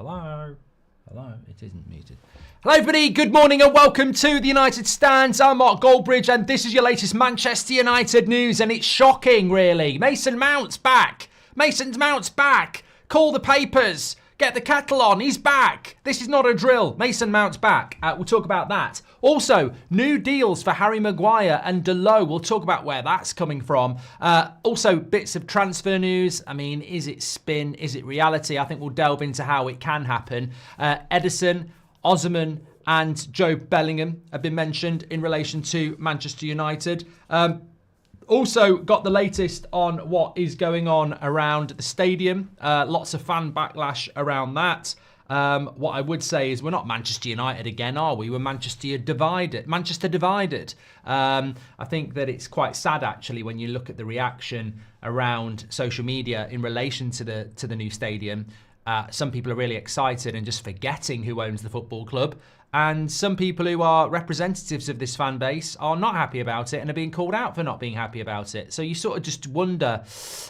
Hello? Hello? It isn't muted. Hello everybody, good morning and welcome to the United Stands. I'm Mark Goldbridge and this is your latest Manchester United news, and it's shocking really. Mason Mount's back. Mason Mount's back. Call the papers. Get the kettle on. He's back. This is not a drill. Mason Mount's back. We'll talk about that. Also, new deals for Harry Maguire and Dalot. We'll talk about where that's coming from. Also, bits of transfer news. I mean, is it spin? Is it reality? I think we'll delve into how it can happen. Ederson, Osimhen and Joe Bellingham have been mentioned in relation to Manchester United. Also got the latest on what is going on around the stadium. Lots of fan backlash around that. What I would say is we're not Manchester United again, are we? We're Manchester divided. I think that it's quite sad actually when you look at the reaction around social media in relation to the new stadium. Some people are really excited and just forgetting who owns the football club. And some people who are representatives of this fan base are not happy about it and are being called out for not being happy about it. So you sort of just wonder,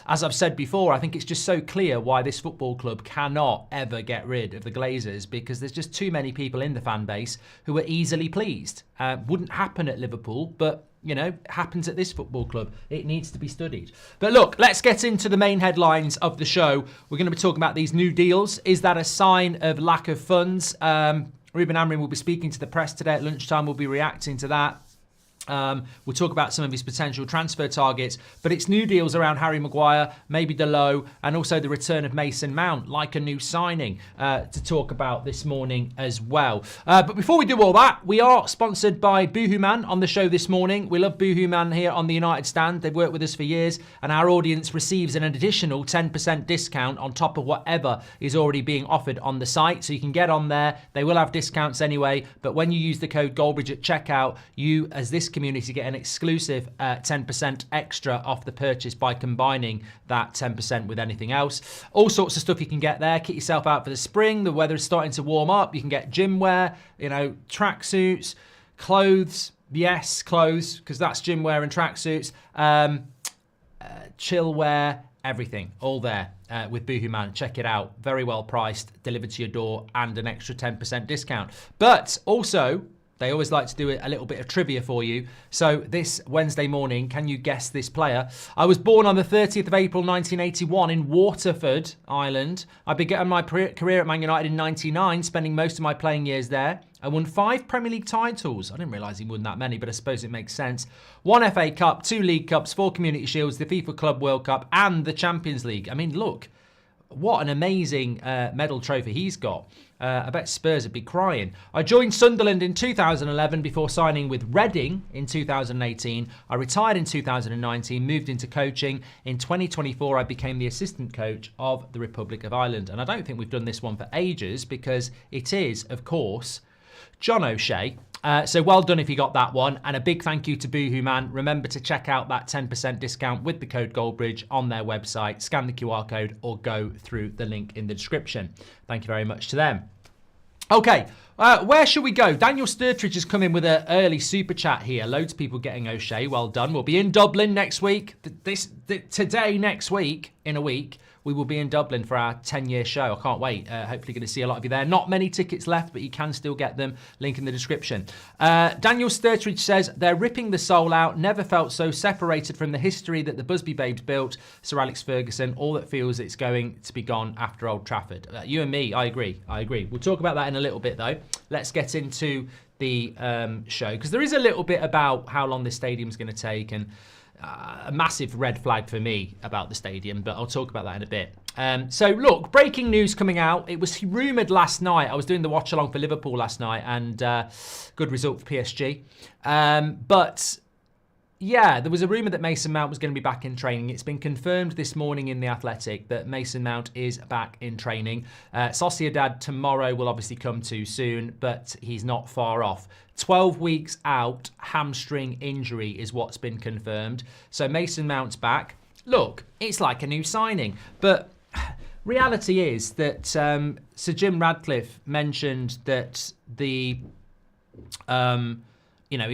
as I've said before, I think it's just so clear why this football club cannot ever get rid of the Glazers, because there's just too many people in the fan base who are easily pleased. Wouldn't happen at Liverpool, but you know, happens at this football club. It needs to be studied. But look, let's get into the main headlines of the show. We're going to be talking about these new deals. Is that a sign of lack of funds? Ruben Amorim will be speaking to the press today at lunchtime. We'll be reacting to that. We'll talk about some of his potential transfer targets, but it's new deals around Harry Maguire, maybe Dalot, and also the return of Mason Mount, like a new signing, to talk about this morning as well. But before we do all that, we are sponsored by Boohooman on the show this morning. We love Boohooman here on the United Stand. They've worked with us for years, and our audience receives an additional 10% discount on top of whatever is already being offered on the site. So you can get on there. They will have discounts anyway, but when you use the code Goldbridge at checkout, you, as this community, get an exclusive 10% extra off the purchase by combining that 10% with anything else. All sorts of stuff you can get there. Kit yourself out for the spring. The weather is starting to warm up. You can get gym wear, you know, tracksuits, clothes. Yes, clothes, because that's gym wear and tracksuits. Chill wear, everything, all there with Boohooman. Check it out. Very well priced, delivered to your door, and an extra 10% discount. But also, they always like to do a little bit of trivia for you. So this Wednesday morning, can you guess this player? I was born on the 30th of April 1981 in Waterford, Ireland. I began my career at Man United in 99, spending most of my playing years there. I won 5 Premier League titles. I didn't realise he won that many, but I suppose it makes sense. 1 FA Cup, 2 League Cups, 4 Community Shields, the FIFA Club World Cup, and the Champions League. I mean, look, what an amazing medal trophy he's got. I bet Spurs would be crying. I joined Sunderland in 2011 before signing with Reading in 2018. I retired in 2019, moved into coaching. In 2024, I became the assistant coach of the Republic of Ireland. And I don't think we've done this one for ages because it is, of course, John O'Shea. So well done if you got that one. And a big thank you to Boohooman. Remember to check out that 10% discount with the code Goldbridge on their website. Scan the QR code or go through the link in the description. Thank you very much to them. Okay, where should we go? Daniel Sturtridge has come in with an early super chat here. Loads of people getting O'Shea. Well done. We'll be in Dublin next week. Next week, in a week, we will be in Dublin for our 10-year show. I can't wait. Hopefully going to see a lot of you there. Not many tickets left, but you can still get them. Link in the description. Daniel Sturtridge says, they're ripping the soul out. Never felt so separated from the history that the Busby Babes built. Sir Alex Ferguson, all that feels it's going to be gone after Old Trafford. You and me, I agree. We'll talk about that in a little bit, though. Let's get into the show, because there is a little bit about how long this stadium's going to take, and a massive red flag for me about the stadium, but I'll talk about that in a bit. So look, breaking news coming out. It was rumoured last night. I was doing the watch along for Liverpool last night, and good result for PSG. But yeah, there was a rumour that Mason Mount was going to be back in training. It's been confirmed this morning in The Athletic that Mason Mount is back in training. Sociedad tomorrow will obviously come too soon, but he's not far off. 12 weeks out, hamstring injury is what's been confirmed. So Mason Mount's back. Look, it's like a new signing, but reality is that Sir Jim Radcliffe mentioned that he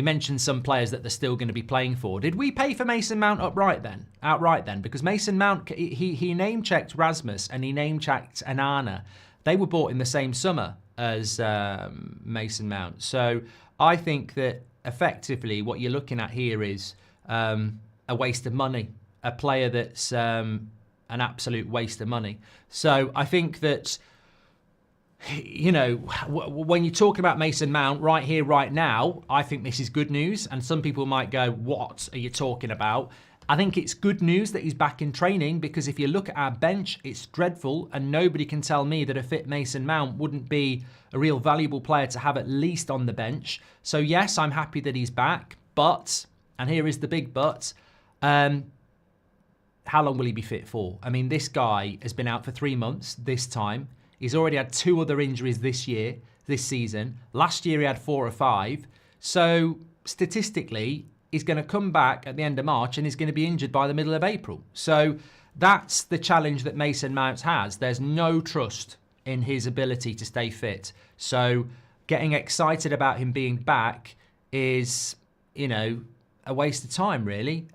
mentioned some players that they're still going to be playing for. Did we pay for Mason Mount outright then? Because Mason Mount, he name-checked Rasmus and he name-checked Anana. they were bought in the same summer as Mason Mount. So I think that effectively what you're looking at here is a waste of money, a player that's an absolute waste of money. So I think that, you know, when you're talking about Mason Mount right here, right now, I think this is good news. And some people might go, what are you talking about? I think it's good news that he's back in training, because if you look at our bench, it's dreadful, and nobody can tell me that a fit Mason Mount wouldn't be a real valuable player to have at least on the bench. So yes, I'm happy that he's back, but, and here is the big but, how long will he be fit for? I mean, this guy has been out for 3 months this time. He's already had 2 other injuries this season. Last year he had 4 or 5. So statistically, he's going to come back at the end of March and he's going to be injured by the middle of April. So that's the challenge that Mason Mount has. There's no trust in his ability to stay fit. So getting excited about him being back is, you know, a waste of time, really.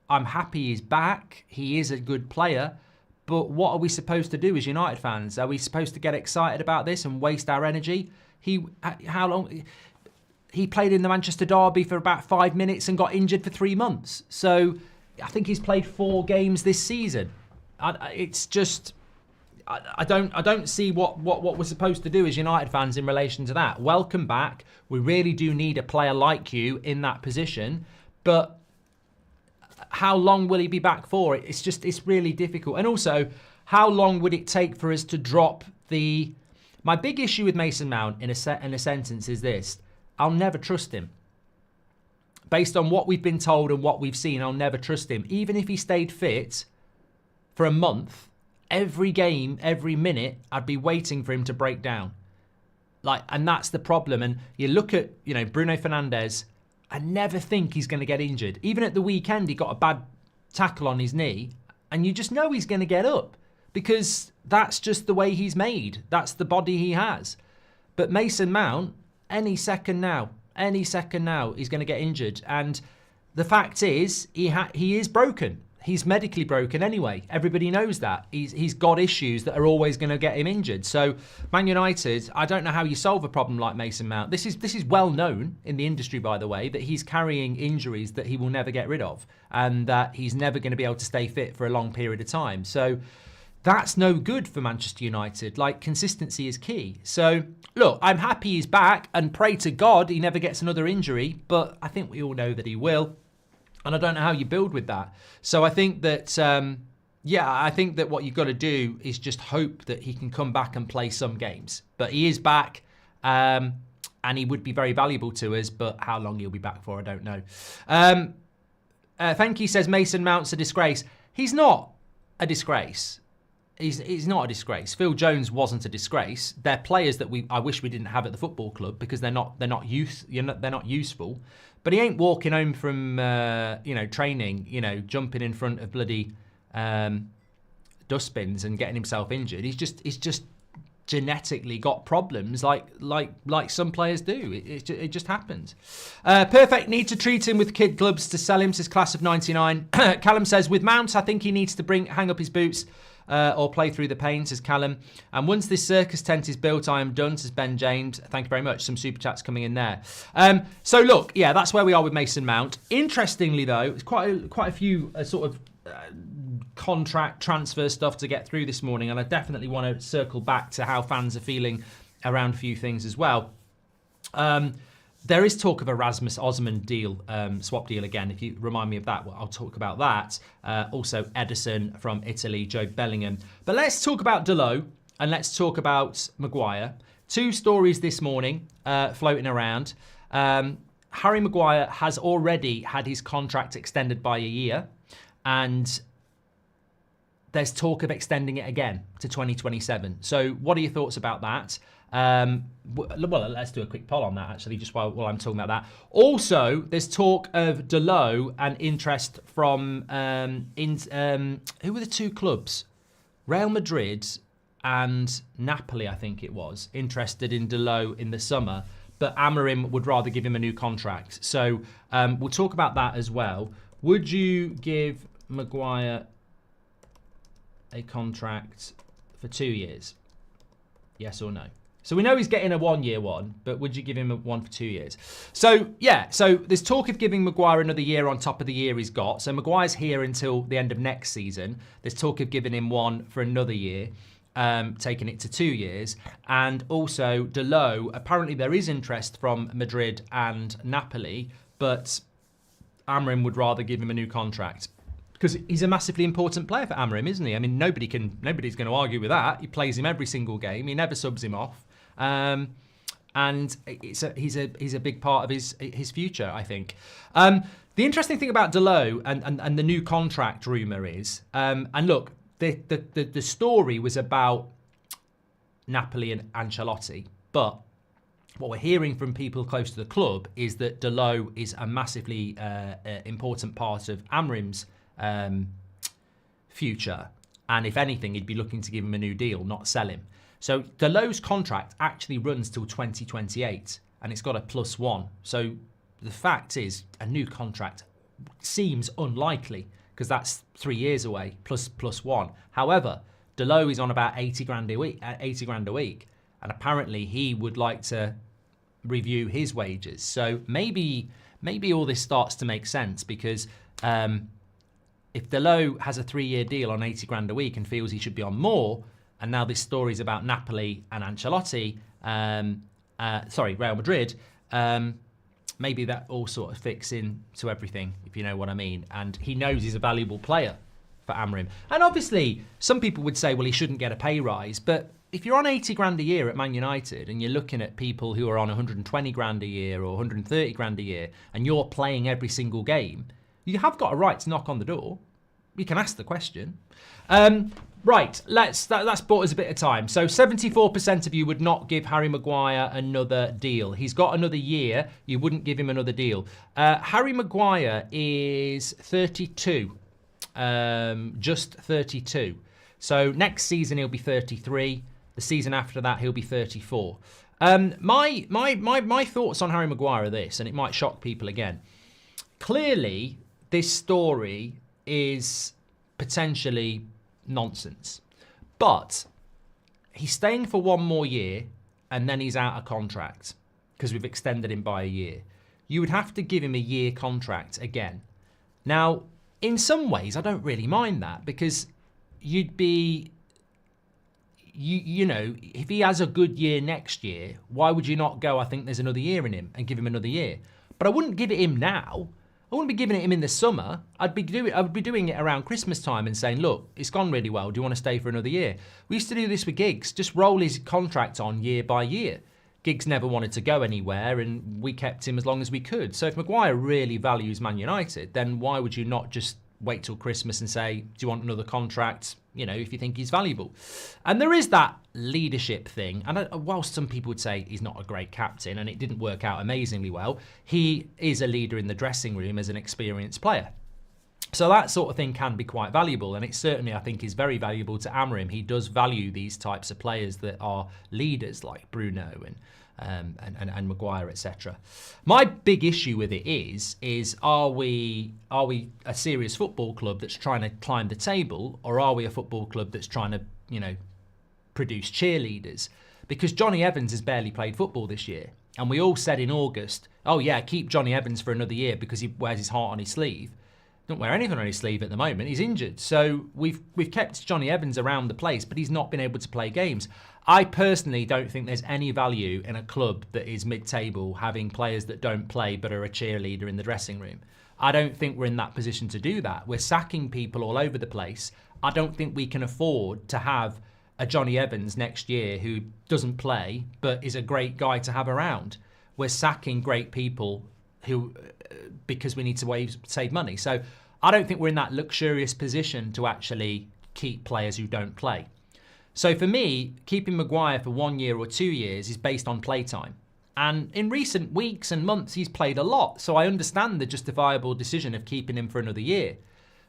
I'm happy he's back. He is a good player. But what are we supposed to do as United fans? Are we supposed to get excited about this and waste our energy? How long? He played in the Manchester Derby for about 5 minutes and got injured for 3 months. So I think he's played 4 games this season. It's just, I don't see what we're supposed to do as United fans in relation to that. Welcome back. We really do need a player like you in that position. But how long will he be back for? It's really difficult. And also, how long would it take for us to drop the... My big issue with Mason Mount in a sentence is this. I'll never trust him. Based on what we've been told and what we've seen, I'll never trust him. Even if he stayed fit for a month, every game, every minute, I'd be waiting for him to break down. And that's the problem. And you look at, you know, Bruno Fernandes, I never think he's going to get injured. Even at the weekend, he got a bad tackle on his knee, and you just know he's going to get up because that's just the way he's made. That's the body he has. But Mason Mount, any second now, he's going to get injured. And the fact is, he is broken. He's medically broken anyway. Everybody knows that. He's got issues that are always going to get him injured. So Man United, I don't know how you solve a problem like Mason Mount. This is well known in the industry, by the way, that he's carrying injuries that he will never get rid of, and that he's never going to be able to stay fit for a long period of time. So that's no good for Manchester United. Like, consistency is key. So look, I'm happy he's back, and pray to God he never gets another injury, but I think we all know that he will. And I don't know how you build with that. So I think that, I think that what you've got to do is just hope that he can come back and play some games. But he is back, and he would be very valuable to us. But how long he'll be back for, I don't know. Thank you says Mason Mount's a disgrace. He's not a disgrace. He's not a disgrace. Phil Jones wasn't a disgrace. They're players that I wish we didn't have at the football club because they're not useful. But he ain't walking home from training, jumping in front of bloody dustbins and getting himself injured. He's just genetically got problems like some players do. It just happens. Perfect need to treat him with kid gloves to sell him, says Class of 99. Callum says with Mount, I think he needs to hang up his boots. Or play through the pain, says Callum. And once this circus tent is built, I am done, says Ben James. Thank you very much. Some super chats coming in there. So look, yeah, that's where we are with Mason Mount. Interestingly, though, it's quite a few contract transfer stuff to get through this morning, and I definitely want to circle back to how fans are feeling around a few things as well. There is talk of a Rasmus Osman deal, swap deal again. If you remind me of that, well, I'll talk about that. Also, Edison from Italy, Joe Bellingham. But let's talk about Dalot and let's talk about Maguire. 2 stories this morning floating around. Harry Maguire has already had his contract extended by a year, and there's talk of extending it again to 2027. So what are your thoughts about that? Well, let's do a quick poll on that, actually, just while I'm talking about that. Also, there's talk of Dalot and interest from who were the 2 clubs? Real Madrid and Napoli, I think it was, interested in Dalot in the summer, but Amorim would rather give him a new contract. So we'll talk about that as well. Would you give Maguire a contract for 2 years? Yes or no? So we know he's getting a 1 year one, but would you give him a one for 2 years? So yeah, so there's talk of giving Maguire another year on top of the year he's got. So Maguire's here until the end of next season. There's talk of giving him one for another year, taking it to 2 years. And also Dalot, apparently there is interest from Madrid and Napoli, but Amorim would rather give him a new contract. Because he's a massively important player for Amorim, isn't he? I mean, nobody's going to argue with that. He plays him every single game. He never subs him off. And he's a big part of his future, I think. The interesting thing about Dalot and the new contract rumour is, and look, the story was about Napoli and Ancelotti, but what we're hearing from people close to the club is that Dalot is a massively important part of Amorim's future, and if anything, he'd be looking to give him a new deal, not sell him. So Dalot's contract actually runs till 2028, and it's got a +1. So the fact is, a new contract seems unlikely because that's 3 years away, +1. However, Dalot is on about 80 grand a week, and apparently he would like to review his wages. So maybe all this starts to make sense, because if Dalot has a 3-year deal on 80 grand a week and feels he should be on more, and now this story is about Napoli and Ancelotti, Real Madrid, maybe that all sort of fits into everything, if you know what I mean. And he knows he's a valuable player for Amorim. And obviously, some people would say, well, he shouldn't get a pay rise. But if you're on 80 grand a year at Man United and you're looking at people who are on 120 grand a year or 130 grand a year, and you're playing every single game, you have got a right to knock on the door. You can ask the question. Right, that's bought us a bit of time. So 74% of you would not give Harry Maguire another deal. He's got another year. You wouldn't give him another deal. Harry Maguire is 32, just 32. So next season he'll be 33. The season after that he'll be 34. My thoughts on Harry Maguire are this, and it might shock people again. Clearly, this story is potentially nonsense, but he's staying for 1 more year and then he's out of contract because we've extended him by a year. You would have to give him a year contract again. Now, in some ways, I don't really mind that, because you'd be, you know, if he has a good year next year, why would you not go, I think there's another year in him, and give him another year? But I wouldn't give it him now. I wouldn't be giving it him in the summer. I would be doing it around Christmas time and saying, look, it's gone really well. Do you want to stay for another year? We used to do this with Giggs. Just roll his contract on year by year. Giggs never wanted to go anywhere, and we kept him as long as we could. So if Maguire really values Man United, then why would you not just wait till Christmas and say, do you want another contract, you know, if you think he's valuable? And there is that leadership thing. And whilst some people would say he's not a great captain and it didn't work out amazingly well, he is a leader in the dressing room as an experienced player. So that sort of thing can be quite valuable, and it certainly, I think, is very valuable to Amorim. He does value these types of players that are leaders, like Bruno and Maguire, etc. My big issue with it is are we a serious football club that's trying to climb the table, or are we a football club that's trying to, you know, produce cheerleaders? Because Johnny Evans has barely played football this year, and we all said in August, oh yeah, keep Johnny Evans for another year because he wears his heart on his sleeve. Don't wear anything on his sleeve at the moment. He's injured. So we've kept Johnny Evans around the place, but he's not been able to play games. I personally don't think there's any value in a club that is mid-table having players that don't play but are a cheerleader in the dressing room. I don't think we're in that position to do that. We're sacking people all over the place. I don't think we can afford to have a Johnny Evans next year who doesn't play but is a great guy to have around. We're sacking great people who because we need to save money. So I don't think we're in that luxurious position to actually keep players who don't play. So for me, keeping Maguire for 1 year or 2 years is based on playtime. And in recent weeks and months, he's played a lot. So I understand the justifiable decision of keeping him for another year.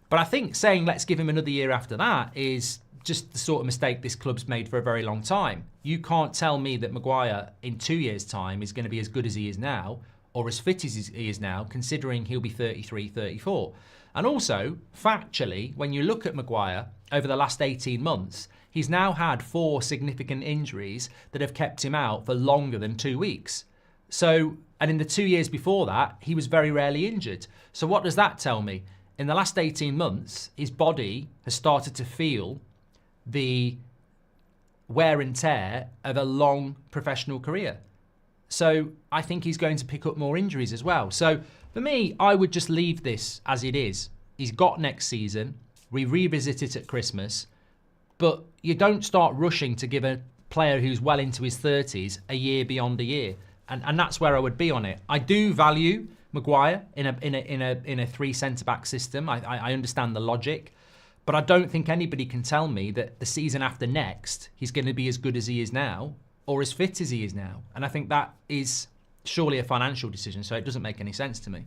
But I think saying let's give him another year after that is just the sort of mistake this club's made for a very long time. You can't tell me that Maguire in 2 years' time is going to be as good as he is now, or as fit as he is now, considering he'll be 33, 34. And also, factually, when you look at Maguire over the last 18 months, He's now had 4 significant injuries that have kept him out for longer than 2 weeks. So, and in the 2 years before that, he was very rarely injured. So what does that tell me? In the last 18 months, his body has started to feel the wear and tear of a long professional career. So I think he's going to pick up more injuries as well. So for me, I would just leave this as it is. He's got next season. We revisit it at Christmas. But you don't start rushing to give a player who's well into his 30s a year beyond a year. And that's where I would be on it. I do value Maguire in a 3 centre-back system. I understand the logic. But I don't think anybody can tell me that the season after next, he's going to be as good as he is now or as fit as he is now. And I think that is surely a financial decision, so it doesn't make any sense to me.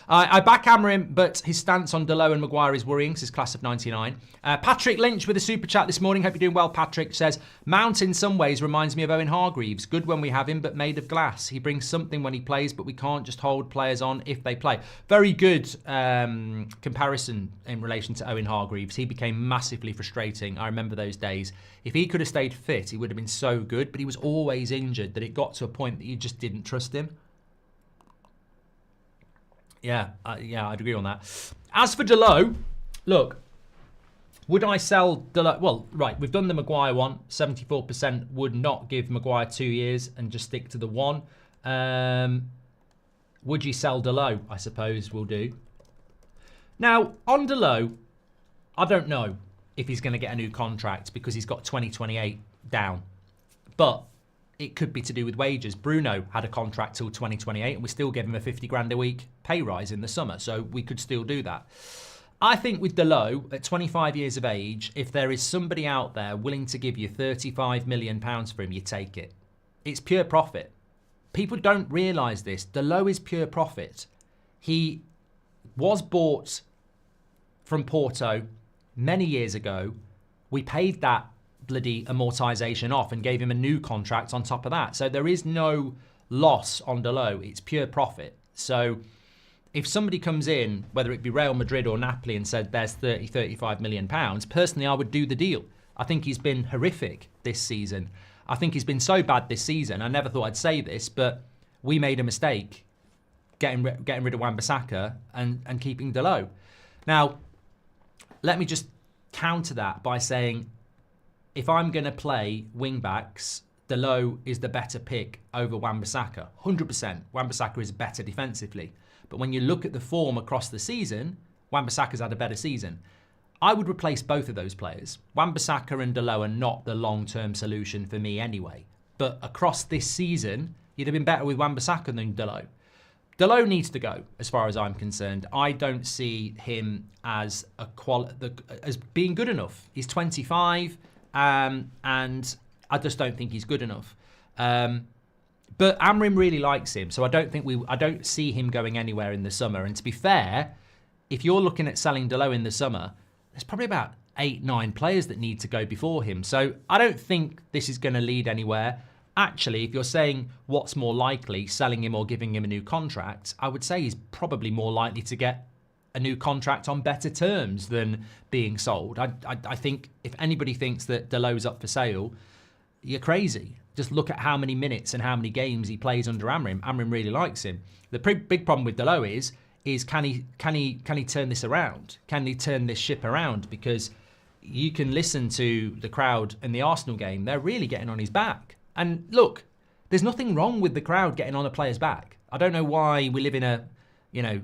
I backhammer him, but his stance on Dalot and Maguire is worrying. This is class of 99. Patrick Lynch with a super chat this morning. Hope you're doing well, Patrick. Says, Mount in some ways reminds me of Owen Hargreaves. Good when we have him, but made of glass. He brings something when he plays, but we can't just hold players on if they play. Very good comparison in relation to Owen Hargreaves. He became massively frustrating. I remember those days. If he could have stayed fit, he would have been so good, but he was always injured that it got to a point that you just didn't trust him. Yeah, I'd agree on that. As for Dalot, look, would I sell Dalot? Well, right, we've done the Maguire one. 74% would not give Maguire 2 years and just stick to the 1. Would you sell Dalot? I suppose we'll do. Now, on Dalot, I don't know if he's going to get a new contract because he's got 2028 down. But it could be to do with wages. Bruno had a contract till 2028 and we still gave him a 50 grand a week pay rise in the summer. So we could still do that. I think with Dalot, at 25 years of age, if there is somebody out there willing to give you £35 million for him, you take it. It's pure profit. People don't realise this. Dalot is pure profit. He was bought from Porto many years ago. We paid that bloody amortization off and gave him a new contract on top of that. So there is no loss on Dalot. It's pure profit. So if somebody comes in, whether it be Real Madrid or Napoli, and said there's 35 million pounds, personally, I would do the deal. I think he's been horrific this season. I think he's been so bad this season. I never thought I'd say this, but we made a mistake getting rid of Wan-Bissaka and keeping Dalot. Now, let me just counter that by saying, if I'm going to play wing-backs, Dalot is the better pick over Wan-Bissaka. 100%. Wan-Bissaka is better defensively. But when you look at the form across the season, Wan-Bissaka's had a better season. I would replace both of those players. Wan-Bissaka and Dalot are not the long-term solution for me anyway. But across this season, you'd have been better with Wan-Bissaka than Dalot. Dalot needs to go, as far as I'm concerned. I don't see him as as being good enough. He's 25, and I just don't think he's good enough. But Amrim really likes him, so I don't see him going anywhere in the summer. And to be fair, if you're looking at selling Dalot in the summer, there's probably about 8-9 players that need to go before him. So I don't think this is going to lead anywhere. Actually, if you're saying what's more likely, selling him or giving him a new contract, I would say he's probably more likely to get a new contract on better terms than being sold. I think if anybody thinks that Dalot's up for sale, you're crazy. Just look at how many minutes and how many games he plays under Amrim. Amrim really likes him. The big problem with Dalot is can he turn this around? Can he turn this ship around? Because you can listen to the crowd in the Arsenal game. They're really getting on his back. And look, there's nothing wrong with the crowd getting on a player's back. I don't know why we live in a,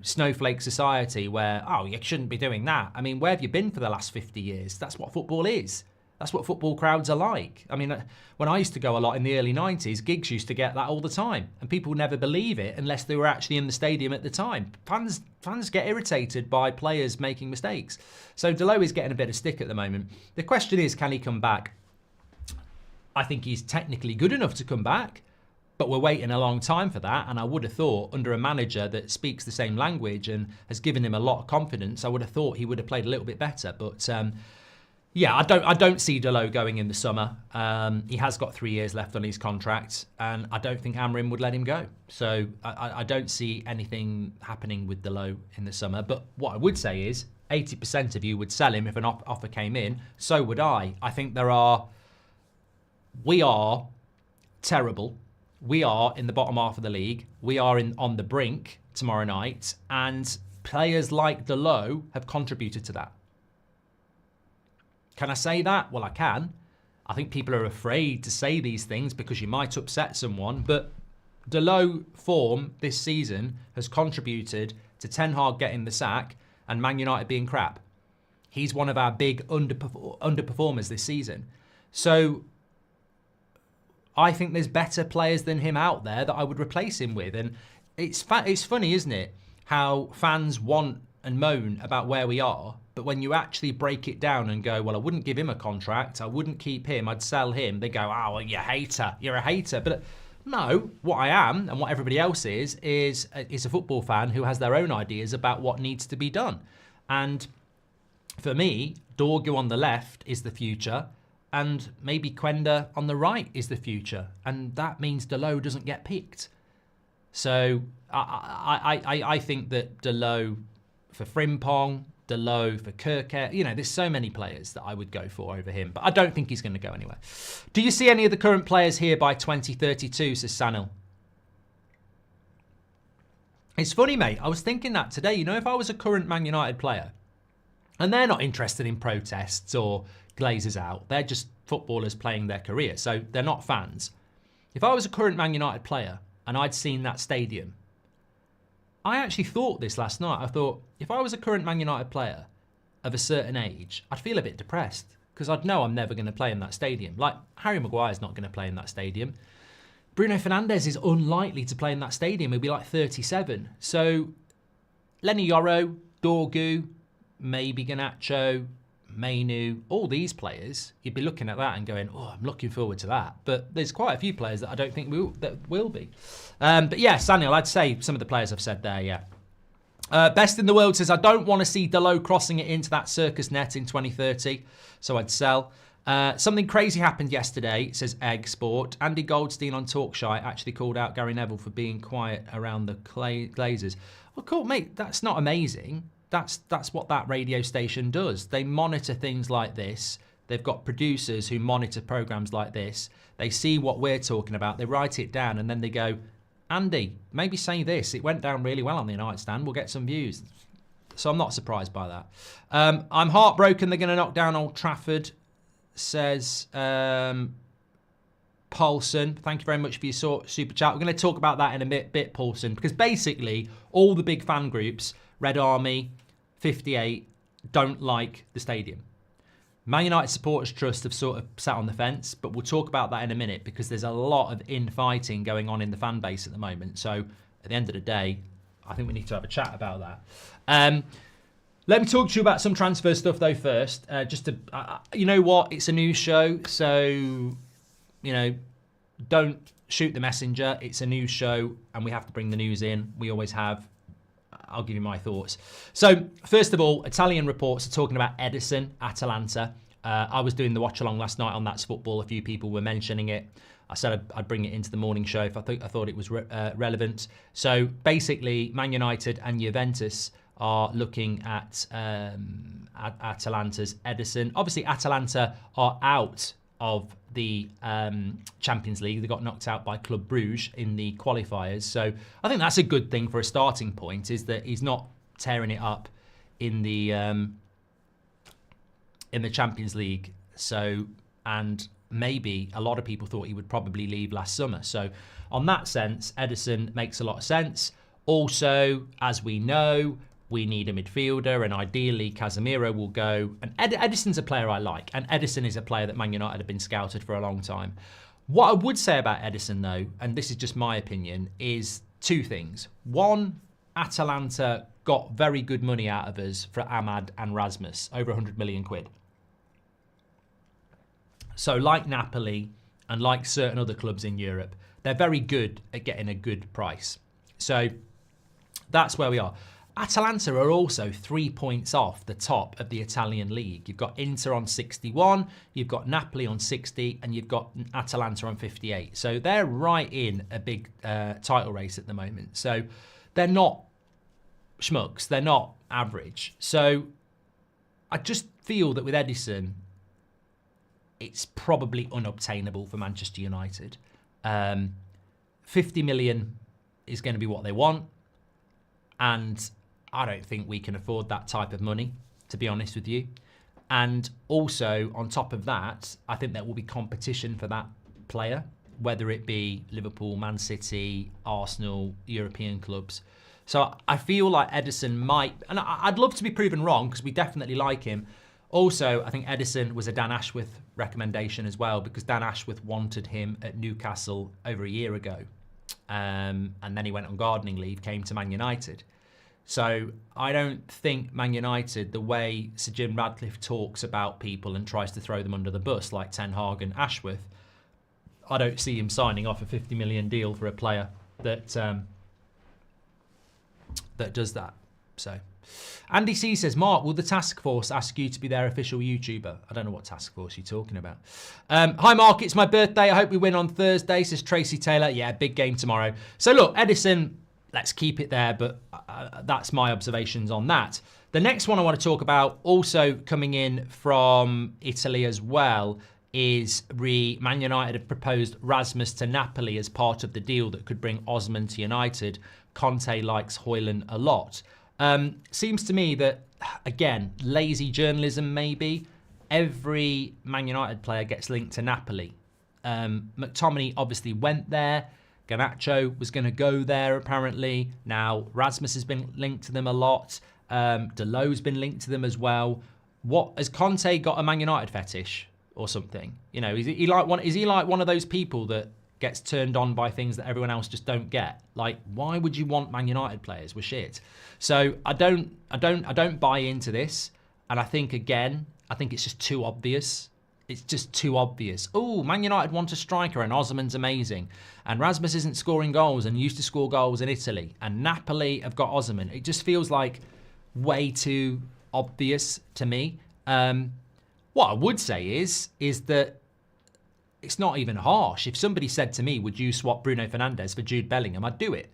snowflake society where, oh, you shouldn't be doing that. I mean, where have you been for the last 50 years? That's what football is. That's what football crowds are like. I mean, when I used to go a lot in the early 90s, gigs used to get that all the time. And people would never believe it unless they were actually in the stadium at the time. Fans get irritated by players making mistakes. So Dalot is getting a bit of stick at the moment. The question is, can he come back? I think he's technically good enough to come back, but we're waiting a long time for that. And I would have thought, under a manager that speaks the same language and has given him a lot of confidence, I would have thought he would have played a little bit better. But yeah, I don't see Dalot going in the summer. He has got 3 years left on his contract, and I don't think Amrim would let him go. So I don't see anything happening with Dalot in the summer. But what I would say is 80% of you would sell him if an offer came in. So would I. I think there are we are terrible. We are in the bottom half of the league. We are on the brink tomorrow night, and players like Dalot have contributed to that. Can I say that? Well, I can. I think people are afraid to say these things because you might upset someone, but Dalot form this season has contributed to Ten Hag getting the sack and Man United being crap. He's one of our big underperformers this season. So I think there's better players than him out there that I would replace him with. And it's funny, isn't it, how fans want and moan about where we are, but when you actually break it down and go, well, I wouldn't give him a contract, I wouldn't keep him, I'd sell him, they go, oh, well, you're a hater. But no, what I am and what everybody else is a football fan who has their own ideas about what needs to be done. And for me, Dorgu on the left is the future, and maybe Quenda on the right is the future, and that means Dalot doesn't get picked. So I think that Dalot for Frimpong, Dalot for Kirkett, there's so many players that I would go for over him, but I don't think he's going to go anywhere. Do you see any of the current players here by 2032, says Sanil? It's funny, mate. I was thinking that today. If I was a current Man United player, and they're not interested in protests or Glazers out, they're just footballers playing their career, so they're not fans. If I was a current Man United player and I'd seen that stadium, I actually thought this last night. I thought, if I was a current Man United player of a certain age, I'd feel a bit depressed because I'd know I'm never going to play in that stadium. Like, Harry Maguire's not going to play in that stadium. Bruno Fernandes is unlikely to play in that stadium. He'll be like 37. So, Lenny Yoro, Dorgu, maybe Garnacho, Mainu, all these players, you'd be looking at that and going, oh, I'm looking forward to that. But there's quite a few players that I don't think will be. But yeah, Samuel, I'd say some of the players I've said there, yeah. Best in the World says, I don't want to see Dalot crossing it into that circus net in 2030, so I'd sell. Something crazy happened yesterday, says Egg Sport. Andy Goldstein on Talkshy actually called out Gary Neville for being quiet around the Glazers. Well, cool, mate, that's not amazing. That's what that radio station does. They monitor things like this. They've got producers who monitor programs like this. They see what we're talking about. They write it down and then they go, Andy, maybe say this. It went down really well on the United stand. We'll get some views. So I'm not surprised by that. I'm heartbroken they're going to knock down Old Trafford, says Paulson. Thank you very much for your super chat. We're going to talk about that in a bit, Paulson, because basically all the big fan groups, Red Army, 58, don't like the stadium. Man United Supporters Trust have sort of sat on the fence, but we'll talk about that in a minute because there's a lot of infighting going on in the fan base at the moment. So at the end of the day, I think we need to have a chat about that. Let me talk to you about some transfer stuff though first. You know what? It's a news show, so, don't shoot the messenger. It's a news show and we have to bring the news in. We always have. I'll give you my thoughts. So, first of all, Italian reports are talking about Edison, Atalanta. I was doing the watch-along last night on That's Football. A few people were mentioning it. I said I'd bring it into the morning show if I thought it was relevant. So, basically, Man United and Juventus are looking at Atalanta's Edison. Obviously, Atalanta are out of the Champions League. They got knocked out by Club Brugge in the qualifiers. So I think that's a good thing for a starting point, is that he's not tearing it up in the Champions League. So, and maybe a lot of people thought he would probably leave last summer. So on that sense, Edison makes a lot of sense. Also, as we know, we need a midfielder, and ideally Casemiro will go. And Edison's a player I like, and Edison is a player that Man United have been scouted for a long time. What I would say about Edison, though, and this is just my opinion, is two things. One, Atalanta got very good money out of us for Ahmad and Rasmus, over 100 million quid. So like Napoli and like certain other clubs in Europe, they're very good at getting a good price. So that's where we are. Atalanta are also 3 points off the top of the Italian league. You've got Inter on 61, you've got Napoli on 60, and you've got Atalanta on 58. So they're right in a big title race at the moment. So they're not schmucks, they're not average. So I just feel that with Edison, it's probably unobtainable for Manchester United. 50 million is going to be what they want. And I don't think we can afford that type of money, to be honest with you. And also, on top of that, I think there will be competition for that player, whether it be Liverpool, Man City, Arsenal, European clubs. So I feel like Ederson might, and I'd love to be proven wrong because we definitely like him. Also, I think Ederson was a Dan Ashworth recommendation as well, because Dan Ashworth wanted him at Newcastle over a year ago. And then he went on gardening leave, came to Man United. So I don't think Man United, the way Sir Jim Radcliffe talks about people and tries to throw them under the bus like Ten Hag and Ashworth, I don't see him signing off a 50 million deal for a player that that does that. So Andy C says, Mark, will the task force ask you to be their official YouTuber? I don't know what task force you're talking about. Hi, Mark, it's my birthday. I hope we win on Thursday, says Tracy Taylor. Yeah, big game tomorrow. So look, Ederson, let's keep it there, but that's my observations on that. The next one I want to talk about, also coming in from Italy as well, is Man United have proposed Rasmus to Napoli as part of the deal that could bring Osman to United. Conte likes Højlund a lot. Seems to me that, again, lazy journalism maybe. Every Man United player gets linked to Napoli. McTominay obviously went there. Garnacho was going to go there apparently. Now Rasmus has been linked to them a lot. Dalot's been linked to them as well. What has Conte got a Man United fetish or something? You know, is he like one of those people that gets turned on by things that everyone else just don't get? Like, why would you want Man United players? We're shit. So I don't buy into this. And I think it's just too obvious. It's just too obvious. Oh, Man United want a striker and Osman's amazing. And Rasmus isn't scoring goals and used to score goals in Italy. And Napoli have got Osman. It just feels like way too obvious to me. What I would say is that it's not even harsh. If somebody said to me, would you swap Bruno Fernandes for Jude Bellingham, I'd do it.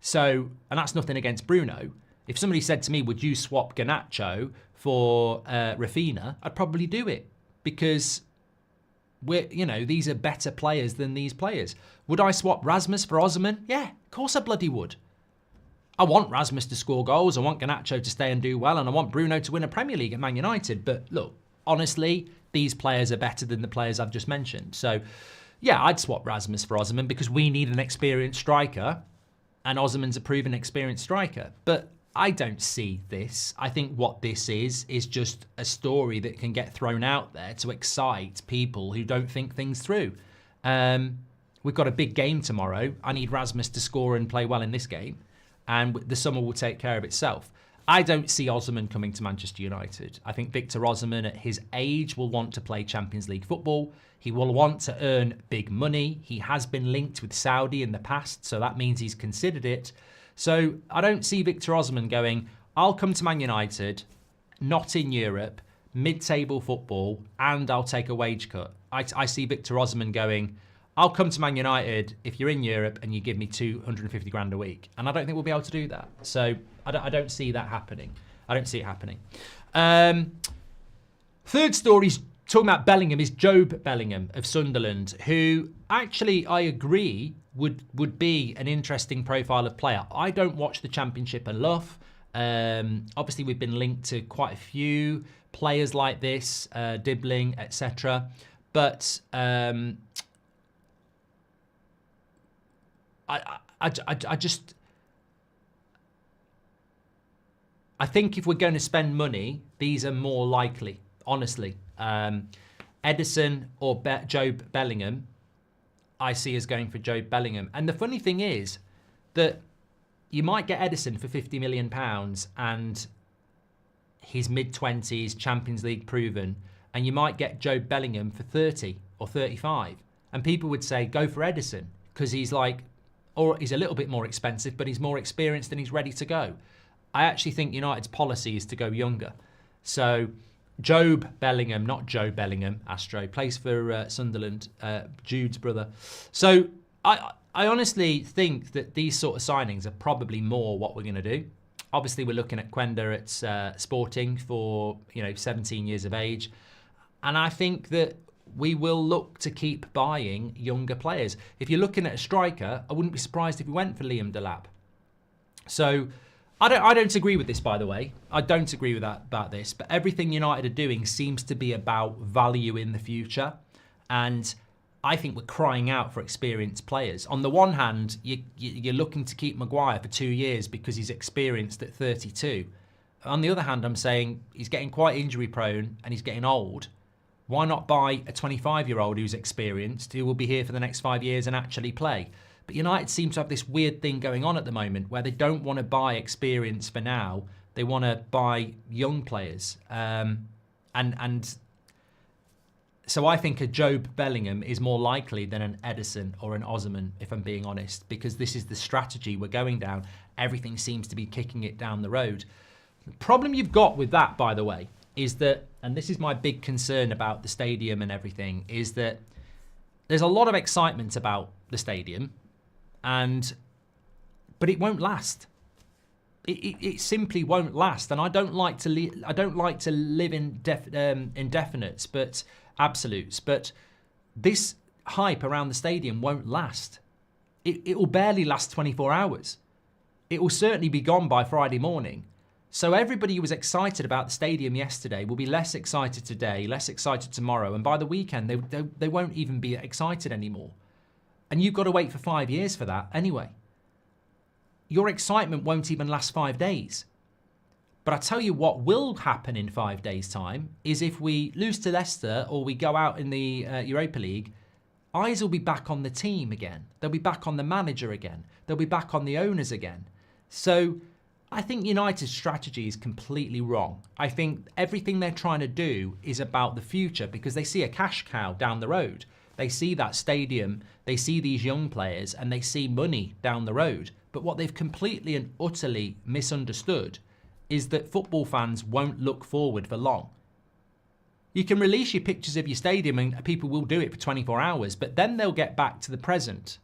So, and that's nothing against Bruno. If somebody said to me, would you swap Garnacho for Rafinha, I'd probably do it. Because these are better players than these players. Would I swap Rasmus for Osman? Yeah, of course I bloody would. I want Rasmus to score goals. I want Garnacho to stay and do well. And I want Bruno to win a Premier League at Man United. But look, honestly, these players are better than the players I've just mentioned. So, yeah, I'd swap Rasmus for Osman because we need an experienced striker. And Osman's a proven experienced striker. But I don't see this. I think what this is just a story that can get thrown out there to excite people who don't think things through. We've got a big game tomorrow. I need Rasmus to score and play well in this game. And the summer will take care of itself. I don't see Osman coming to Manchester United. I think Victor Osimhen at his age will want to play Champions League football. He will want to earn big money. He has been linked with Saudi in the past, so that means he's considered it. So I don't see Victor Osimhen going, I'll come to Man United, not in Europe, mid-table football, and I'll take a wage cut. I see Victor Osimhen going, I'll come to Man United if you're in Europe and you give me 250 grand a week. And I don't think we'll be able to do that. So I don't see that happening. I don't see it happening. Third story talking about Bellingham is Jobe Bellingham of Sunderland, who actually I agree would be an interesting profile of player. I don't watch the Championship enough. Obviously, we've been linked to quite a few players like this, Dibbling, etc. But I think if we're going to spend money, these are more likely, honestly. Ederson or Jobe Bellingham, I see as going for Jobe Bellingham. And the funny thing is that you might get Ederson for £50 million and he's mid-20s, Champions League proven, and you might get Jobe Bellingham for 30 or 35. And people would say, go for Ederson, because he's he's a little bit more expensive, but he's more experienced and he's ready to go. I actually think United's policy is to go younger. So Jobe Bellingham, not Joe Bellingham, Astro, plays for Sunderland, Jude's brother. So I honestly think that these sort of signings are probably more what we're going to do. Obviously, we're looking at Quenda at Sporting for 17 years of age. And I think that we will look to keep buying younger players. If you're looking at a striker, I wouldn't be surprised if we went for Liam Delap. So I don't agree with this, by the way. I don't agree with that about this. But everything United are doing seems to be about value in the future. And I think we're crying out for experienced players. On the one hand, you're looking to keep Maguire for 2 years because he's experienced at 32. On the other hand, I'm saying he's getting quite injury prone and he's getting old. Why not buy a 25-year-old who's experienced, who will be here for the next 5 years and actually play? But United seem to have this weird thing going on at the moment where they don't want to buy experience for now. They want to buy young players. And so I think a Jobe Bellingham is more likely than an Edison or an Osman, if I'm being honest, because this is the strategy we're going down. Everything seems to be kicking it down the road. The problem you've got with that, by the way, is that, and this is my big concern about the stadium and everything, is that there's a lot of excitement about the stadium, but it won't last. It simply won't last, and I don't like to live in indefinites, but absolutes. But this hype around the stadium won't last. It will barely last 24 hours. It will certainly be gone by Friday morning. So everybody who was excited about the stadium yesterday will be less excited today, less excited tomorrow, and by the weekend they won't even be excited anymore. And you've got to wait for 5 years for that anyway. Your excitement won't even last 5 days. But I tell you what will happen in 5 days' time is if we lose to Leicester or we go out in the Europa League, eyes will be back on the team again. They'll be back on the manager again. They'll be back on the owners again. So I think United's strategy is completely wrong. I think everything they're trying to do is about the future because they see a cash cow down the road. They see that stadium, they see these young players, and they see money down the road. But what they've completely and utterly misunderstood is that football fans won't look forward for long. You can release your pictures of your stadium and people will do it for 24 hours, but then they'll get back to the present.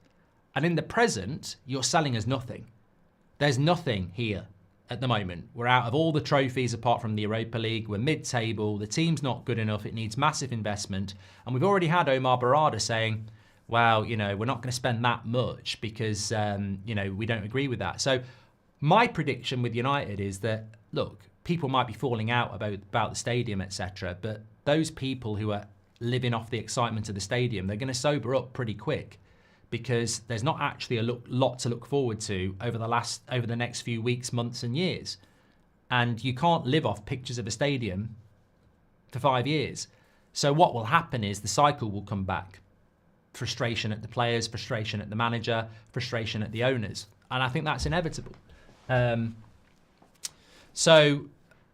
And in the present, you're selling us nothing. There's nothing here at the moment. We're out of all the trophies apart from the Europa League. We're mid-table. The team's not good enough. It needs massive investment. And we've already had Omar Barada saying, well, we're not going to spend that much because, we don't agree with that. So my prediction with United is that, look, people might be falling out about the stadium, etc. But those people who are living off the excitement of the stadium, they're going to sober up pretty quick. Because there's not actually a lot to look forward to over the next few weeks, months and years. And you can't live off pictures of a stadium for 5 years. So what will happen is the cycle will come back. Frustration at the players, frustration at the manager, frustration at the owners. And I think that's inevitable. So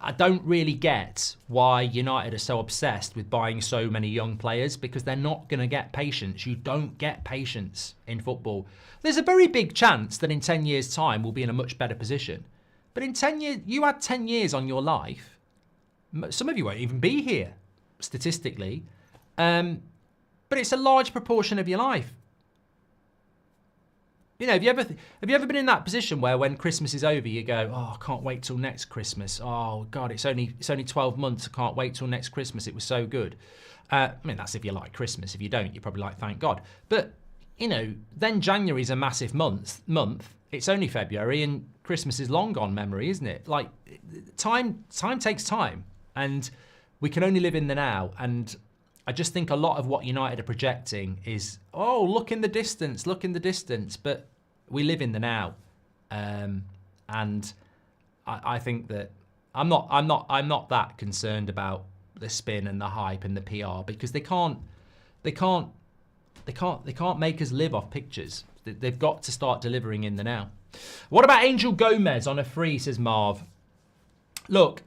I don't really get why United are so obsessed with buying so many young players because they're not going to get patience. You don't get patience in football. There's a very big chance that in 10 years' time we'll be in a much better position. But in 10 years, you had 10 years on your life. Some of you won't even be here, statistically. But it's a large proportion of your life. Have you ever been in that position where when Christmas is over, you go, oh, I can't wait till next Christmas. Oh God, it's only 12 months. I can't wait till next Christmas. It was so good. That's if you like Christmas. If you don't, you're probably like, thank God. But then January's a massive month. It's only February and Christmas is long gone memory, isn't it? Like time takes time, and we can only live in the now. And I just think a lot of what United are projecting is, oh, look in the distance, but we live in the now, and I think that I'm not that concerned about the spin and the hype and the PR because they can't make us live off pictures. They've got to start delivering in the now. What about Angel Gomez on a free, says Marv? Look,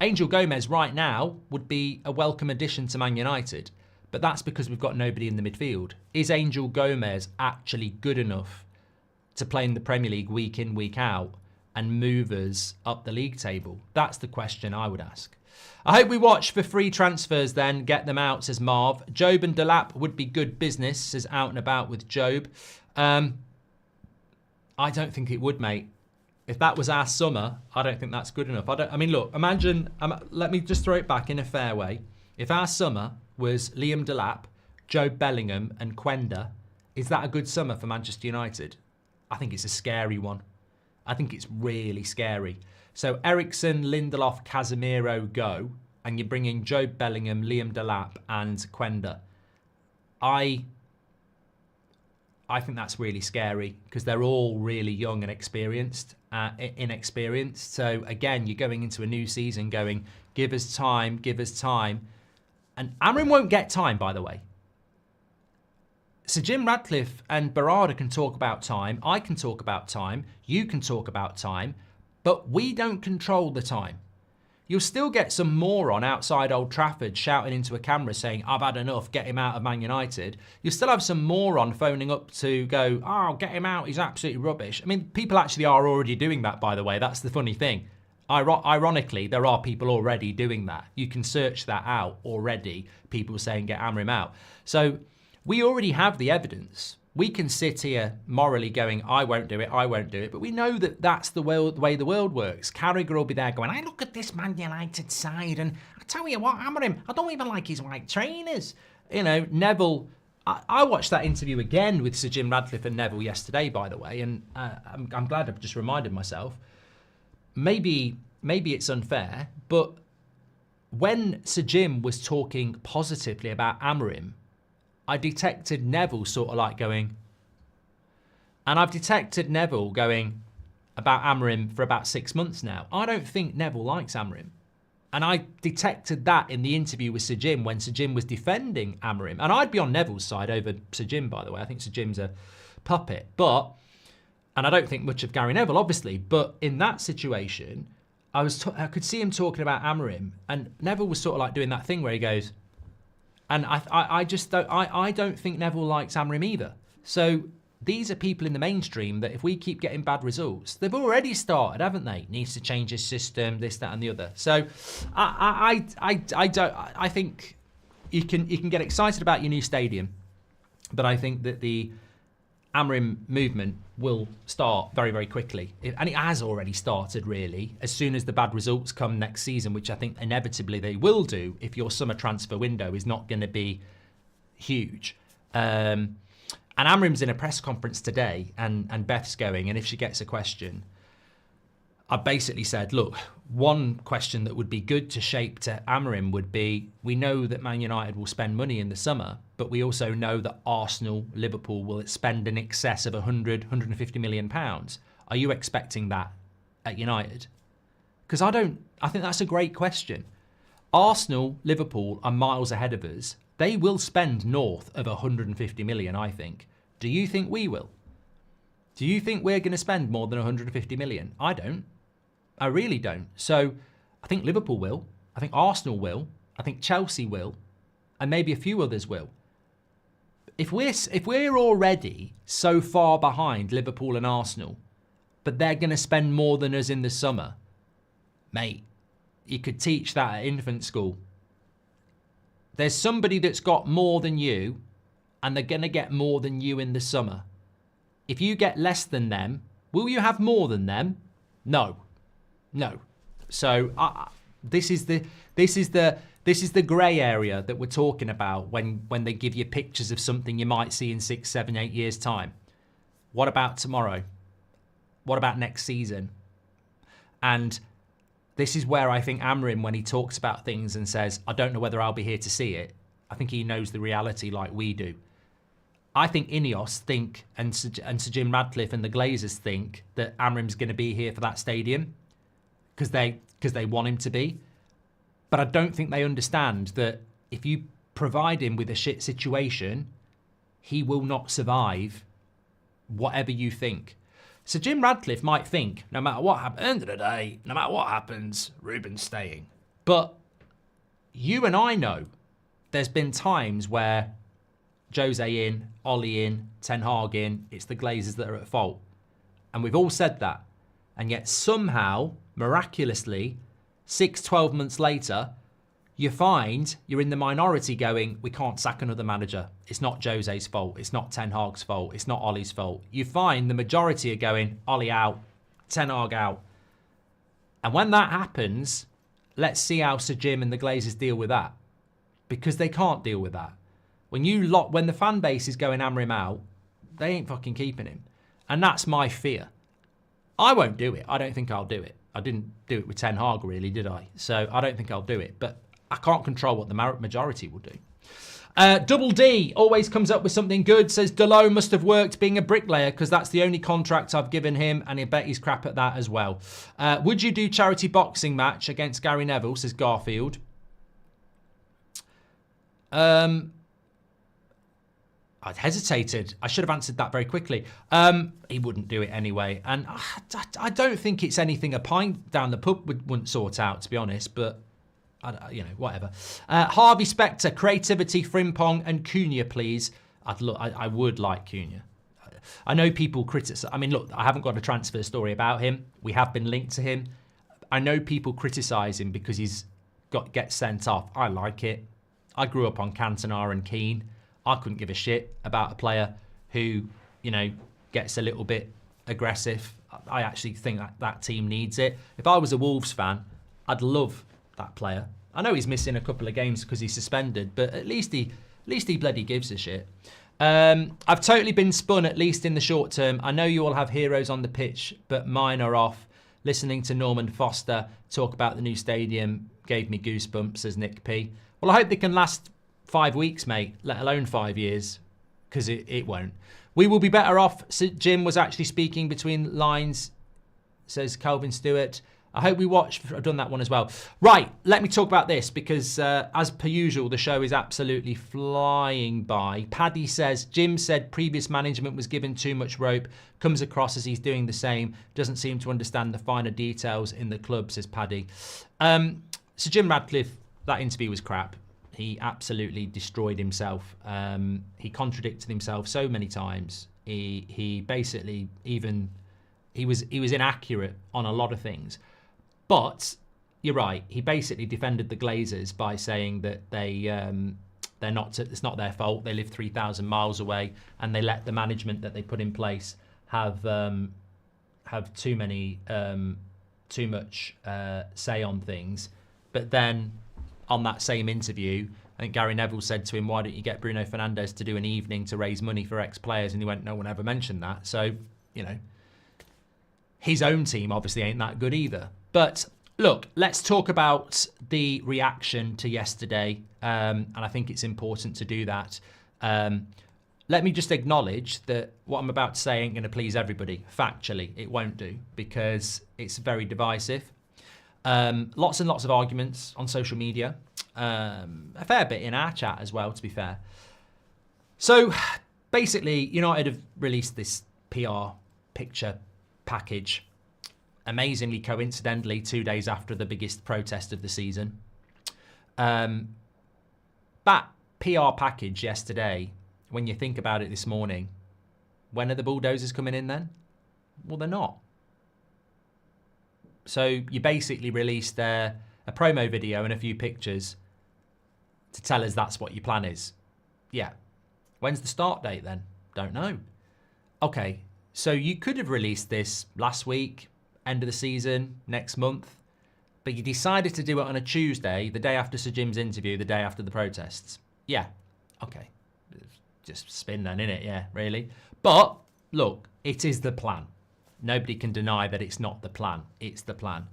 Angel Gomez right now would be a welcome addition to Man United, but that's because we've got nobody in the midfield. Is Angel Gomez actually good enough to play in the Premier League week in, week out and move us up the league table? That's the question I would ask. I hope we watch for free transfers then. Get them out, says Marv. Jobe and Delap would be good business, says Out and About with Jobe. I don't think it would, mate. If that was our summer, I don't think that's good enough. Look, imagine, let me just throw it back in a fair way. If our summer was Liam Delap, Joe Bellingham and Quenda. Is that a good summer for Manchester United? I think it's a scary one. I think it's really scary. So Eriksen, Lindelof, Casemiro go, and you bring in Joe Bellingham, Liam Delap and Quenda. I think that's really scary because they're all really young and inexperienced. So again, you're going into a new season going, give us time, give us time. And Amrin won't get time, by the way. Sir Jim Ratcliffe and Berardi can talk about time. I can talk about time. You can talk about time. But we don't control the time. You'll still get some moron outside Old Trafford shouting into a camera saying, I've had enough, get him out of Man United. You'll still have some moron phoning up to go, oh, get him out, he's absolutely rubbish. I mean, people actually are already doing that, by the way. That's the funny thing. Ironically, there are people already doing that. You can search that out already, people saying get Amrim out. So we already have the evidence. We can sit here morally going, I won't do it, but we know that that's the way the world works. Carragher will be there going, I look at this Man United side and I tell you what, Amrim, I don't even like his white trainers. You know, Neville, I watched that interview again with Sir Jim Ratcliffe and Neville yesterday, by the way, and I'm glad I've just reminded myself. Maybe it's unfair, but when Sir Jim was talking positively about Amrim, I detected Neville sort of like going, and I've detected Neville going about Amrim for about 6 months now. I don't think Neville likes Amrim. And I detected that in the interview with Sir Jim when Sir Jim was defending Amrim. And I'd be on Neville's side over Sir Jim, by the way. I think Sir Jim's a puppet. And I don't think much of Gary Neville, obviously. But in that situation, I could see him talking about Amrim. And Neville was sort of like doing that thing where he goes, and I don't think Neville likes Amrim either. So these are people in the mainstream that if we keep getting bad results, they've already started, haven't they? Needs to change his system, this, that, and the other. So I think you can get excited about your new stadium, but I think that the Amrim movement will start very, very quickly. And it has already started, really, as soon as the bad results come next season, which I think inevitably they will do if your summer transfer window is not going to be huge. And Amrim's in a press conference today, and Beth's going, and if she gets a question, I basically said, look, one question that would be good to shape to Amrim would be, we know that Man United will spend money in the summer, but we also know that Arsenal, Liverpool will spend in excess of 150 million pounds. Are you expecting that at United? Because I think that's a great question. Arsenal, Liverpool are miles ahead of us. They will spend north of 150 million, I think. Do you think we will? Do you think we're going to spend more than 150 million? I don't. I really don't. So I think Liverpool will. I think Arsenal will. I think Chelsea will. And maybe a few others will. If we're already so far behind Liverpool and Arsenal, but they're going to spend more than us in the summer, mate, you could teach that at infant school. There's somebody that's got more than you, and they're going to get more than you in the summer. If you get less than them, will you have more than them? No. So this is the grey area that we're talking about when they give you pictures of something you might see in 6, 7, 8 years' time. What about tomorrow? What about next season? And this is where I think Amrim, when he talks about things and says, I don't know whether I'll be here to see it, I think he knows the reality like we do. I think Ineos think, and Sir Jim Ratcliffe and the Glazers think, that Amrim's going to be here for that stadium because they want him to be. But I don't think they understand that if you provide him with a shit situation, he will not survive whatever you think. So Jim Ratcliffe might think, no matter what happens, at the end of the day, no matter what happens, Ruben's staying. But you and I know there's been times where Jose in, Ollie in, Ten Hag in, it's the Glazers that are at fault. And we've all said that. And yet somehow, miraculously, 6, 12 months later, you find you're in the minority going, we can't sack another manager. It's not Jose's fault. It's not Ten Hag's fault. It's not Ollie's fault. You find the majority are going, Ollie out, Ten Hag out. And when that happens, let's see how Sir Jim and the Glazers deal with that. because they can't deal with that. When the fan base is going hammer him out, they ain't fucking keeping him. And that's my fear. I won't do it. I don't think I'll do it. I didn't do it with Ten Hag, really, did I? So I don't think I'll do it. But I can't control what the majority will do. Double D always comes up with something good. Says Dalot must have worked being a bricklayer because that's the only contract I've given him, and I bet he's crap at that as well. Would you do charity boxing match against Gary Neville? Says Garfield. I'd hesitated. I should have answered that very quickly. He wouldn't do it anyway, and I don't think it's anything a pint down the pub wouldn't sort out, to be honest. But whatever. Harvey Specter, creativity, Frimpong and Cunha, please. I would like Cunha. I know people criticise. I mean, look, I haven't got a transfer story about him. We have been linked to him. I know people criticise him because gets sent off. I like it. I grew up on Cantona and Keane. I couldn't give a shit about a player who, gets a little bit aggressive. I actually think that team needs it. If I was a Wolves fan, I'd love that player. I know he's missing a couple of games because he's suspended, but at least he bloody gives a shit. I've totally been spun, at least in the short term. I know you all have heroes on the pitch, but mine are off. Listening to Norman Foster talk about the new stadium gave me goosebumps, says Nick P. Well, I hope they can last 5 weeks, mate, let alone 5 years, because it won't. We will be better off. Jim was actually speaking between lines, says Calvin Stewart. I hope we watch. I've done that one as well. Right, let me talk about this because, as per usual, the show is absolutely flying by. Paddy says, Jim said previous management was given too much rope. Comes across as he's doing the same. Doesn't seem to understand the finer details in the club, says Paddy. So Jim Radcliffe, that interview was crap. He absolutely destroyed himself. He contradicted himself so many times. He basically he was inaccurate on a lot of things. But you're right. He basically defended the Glazers by saying that they're not. It's not their fault. They live 3,000 miles away, and they let the management that they put in place have too much say on things. But then on that same interview, I think Gary Neville said to him, "Why don't you get Bruno Fernandes to do an evening to raise money for ex-players?" And he went, "No one ever mentioned that." So his own team obviously ain't that good either. But look, let's talk about the reaction to yesterday. And I think it's important to do that. Let me just acknowledge that what I'm about to say ain't going to please everybody. Factually, it won't do because it's very divisive. Lots and lots of arguments on social media. A fair bit in our chat as well, to be fair. So basically, United have released this PR picture package. Amazingly, coincidentally, 2 days after the biggest protest of the season. That PR package yesterday, when you think about it this morning, when are the bulldozers coming in then? Well, they're not. So you basically released a promo video and a few pictures to tell us that's what your plan is. Yeah. When's the start date then? Don't know. Okay, so you could have released this last week, end of the season, next month, but you decided to do it on a Tuesday, the day after Sir Jim's interview, the day after the protests. Yeah, okay. Just spin then, innit? Yeah, really. But look, it is the plan. Nobody can deny that it's not the plan. It's the plan.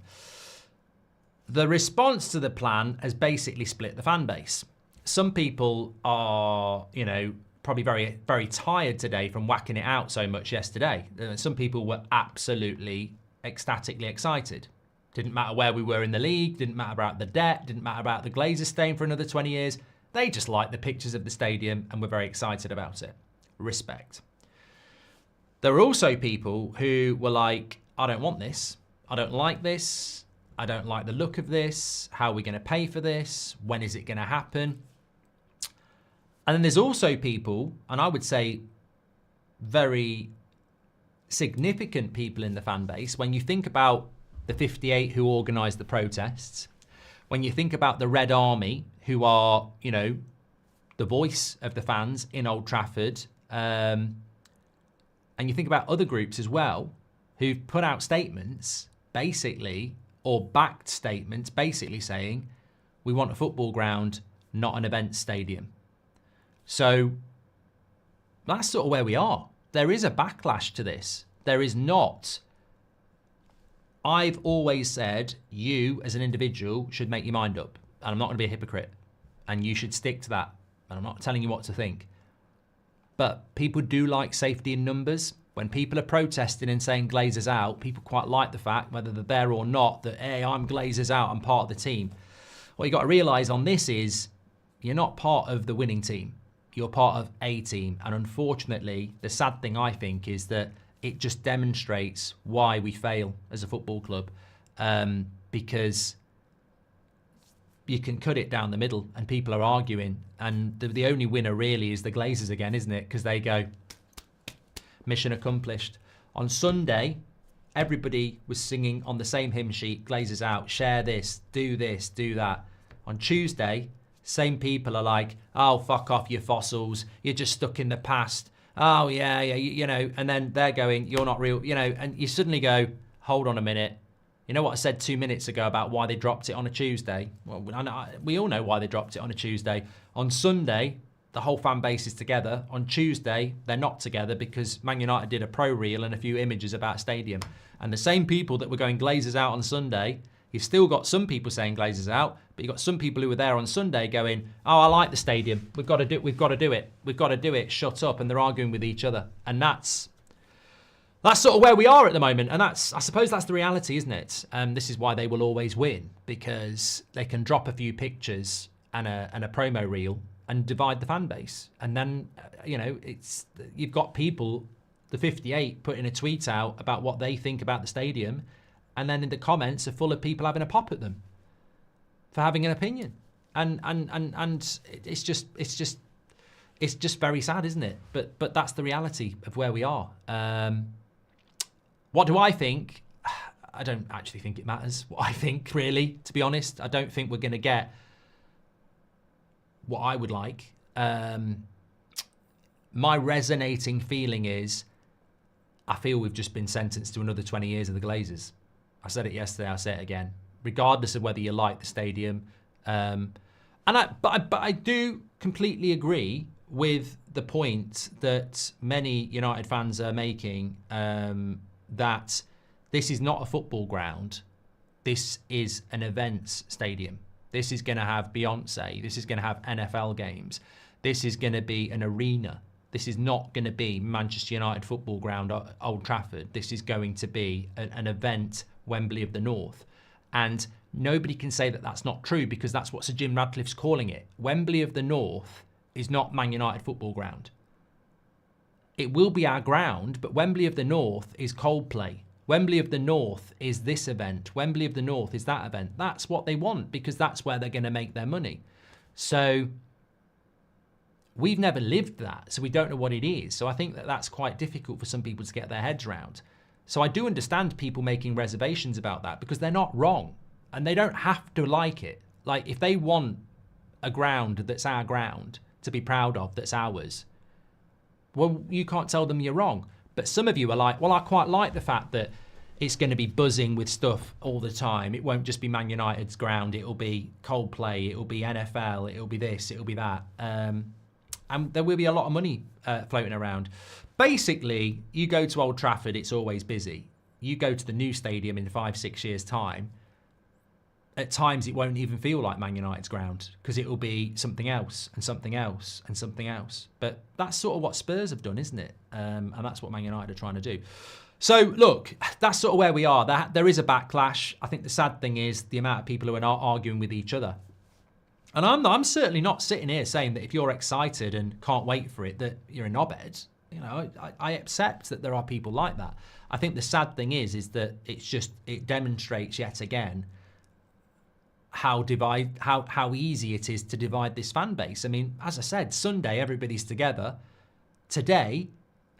The response to the plan has basically split the fan base. Some people are, probably very, very tired today from whacking it out so much yesterday. Some people were absolutely ecstatically excited. Didn't matter where we were in the league, didn't matter about the debt, didn't matter about the Glazers staying for another 20 years. They just liked the pictures of the stadium and were very excited about it. Respect. There were also people who were like, I don't want this. I don't like this. I don't like the look of this. How are we going to pay for this? When is it going to happen? And then there's also people, and I would say very significant people in the fan base, when you think about the 58 who organised the protests, when you think about the Red Army, who are, the voice of the fans in Old Trafford, and you think about other groups as well, who've put out statements, basically, or backed statements, basically saying, we want a football ground not an event stadium. So that's sort of where we are. There is a backlash to this. There is not. I've always said you as an individual should make your mind up. And I'm not going to be a hypocrite. And you should stick to that. And I'm not telling you what to think. But people do like safety in numbers. When people are protesting and saying Glazers out, people quite like the fact, whether they're there or not, that, hey, I'm Glazers out, I'm part of the team. What you got to realise on this is you're not part of the winning team. You're part of a team. And unfortunately, the sad thing, I think, is that it just demonstrates why we fail as a football club. Because you can cut it down the middle and people are arguing. And the only winner really is the Glazers again, isn't it? Because they go, mission accomplished. On Sunday, everybody was singing on the same hymn sheet, Glazers out, share this, do that. On Tuesday, same people are like, oh, fuck off, you fossils. You're just stuck in the past. Oh, yeah, you know, and then they're going, you're not real, you know, and you suddenly go, hold on a minute. You know what I said 2 minutes ago about why they dropped it on a Tuesday? Well, we all know why they dropped it on a Tuesday. On Sunday, the whole fan base is together. On Tuesday, they're not together because Man United did a pro reel and a few images about stadium. And the same people that were going Glazers out on Sunday, you've still got some people saying Glazers out, but you've got some people who were there on Sunday going, oh, I like the stadium. We've got to do it. Shut up. And they're arguing with each other. And that's sort of where we are at the moment. And I suppose that's the reality, isn't it? This is why they will always win, because they can drop a few pictures and a promo reel and divide the fan base. And then, you know, you've got people, the 58, putting a tweet out about what they think about the stadium. And then in the comments are full of people having a pop at them for having an opinion. And it's just very sad, isn't it? But that's the reality of where we are. What do I think? I don't actually think it matters what I think, really, to be honest. I don't think we're going to get what I would like. My resonating feeling is I feel we've just been sentenced to another 20 years of the Glazers. I said it yesterday, I'll say it again. Regardless of whether you like the stadium. But I do completely agree with the point that many United fans are making, that this is not a football ground. This is an events stadium. This is going to have Beyonce. This is going to have NFL games. This is going to be an arena. This is not going to be Manchester United football ground, Old Trafford. This is going to be an event, Wembley of the North. And nobody can say that that's not true, because that's what Sir Jim Radcliffe's calling it. Wembley of the North is not Man United football ground. It will be our ground, but Wembley of the North is Coldplay. Wembley of the North is this event. Wembley of the North is that event. That's what they want, because that's where they're going to make their money. So we've never lived that, so we don't know what it is. So I think that that's quite difficult for some people to get their heads around. So I do understand people making reservations about that, because they're not wrong and they don't have to like it. Like, if they want a ground that's our ground to be proud of, that's ours, well, you can't tell them you're wrong. But some of you are like, well, I quite like the fact that it's going to be buzzing with stuff all the time. It won't just be Man United's ground. It'll be Coldplay. It'll be NFL. It'll be this. It'll be that. And there will be a lot of money floating around. Basically, you go to Old Trafford, it's always busy. You go to the new stadium in 5-6 years' time, at times it won't even feel like Man United's ground, because it will be something else and something else and something else. But that's sort of what Spurs have done, isn't it? And that's what Man United are trying to do. So, look, that's sort of where we are. There is a backlash. I think the sad thing is the amount of people who are not arguing with each other. And I'm certainly not sitting here saying that if you're excited and can't wait for it, that you're a knobhead. You know, I accept that there are people like that. I think the sad thing is that it demonstrates yet again how easy it is to divide this fan base. I mean, as I said, Sunday everybody's together. Today,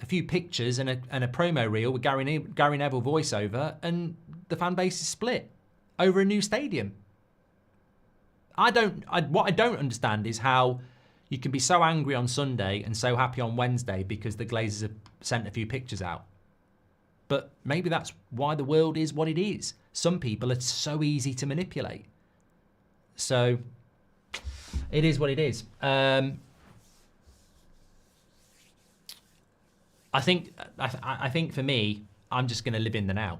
a few pictures and a promo reel with Gary Neville voiceover, and the fan base is split over a new stadium. What I don't understand is how you can be so angry on Sunday and so happy on Wednesday because the Glazers have sent a few pictures out. But maybe that's why the world is what it is. Some people are so easy to manipulate. So It is what it is. I think for me, I'm just going to live in the now.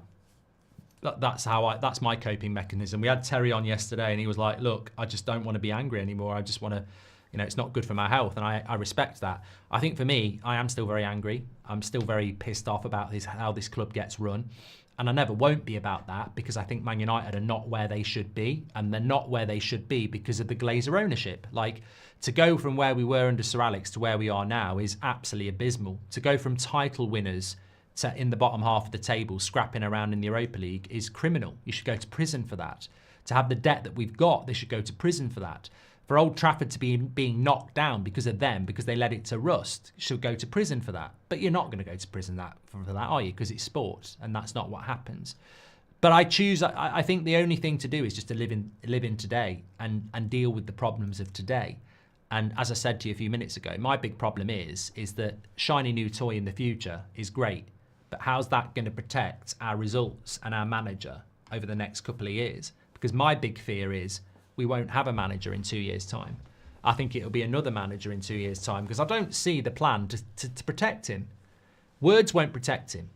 That's my coping mechanism. We had Terry on yesterday and he was like, look, I just don't want to be angry anymore. I just want to, it's not good for my health. And I respect that. I think for me, I am still very angry. I'm still very pissed off about how this club gets run. And I never won't be about that because I think Man United are not where they should be. And they're not where they should be because of the Glazer ownership. Like, to go from where we were under Sir Alex to where we are now is absolutely abysmal. To go from title winners to in the bottom half of the table, scrapping around in the Europa League is criminal. You should go to prison for that. To have the debt that we've got, they should go to prison for that. For Old Trafford to be being knocked down because of them, because they let it to rust, should go to prison for that. But you're not going to go to prison for that, are you? Because it's sport, and that's not what happens. But I think the only thing to do is just to live in today and deal with the problems of today. And as I said to you a few minutes ago, my big problem is that shiny new toy in the future is great, but how's that going to protect our results and our manager over the next couple of years? Because my big fear is we won't have a manager in 2 years' time. I think it'll be another manager in 2 years' time because I don't see the plan to protect him. Words won't protect him.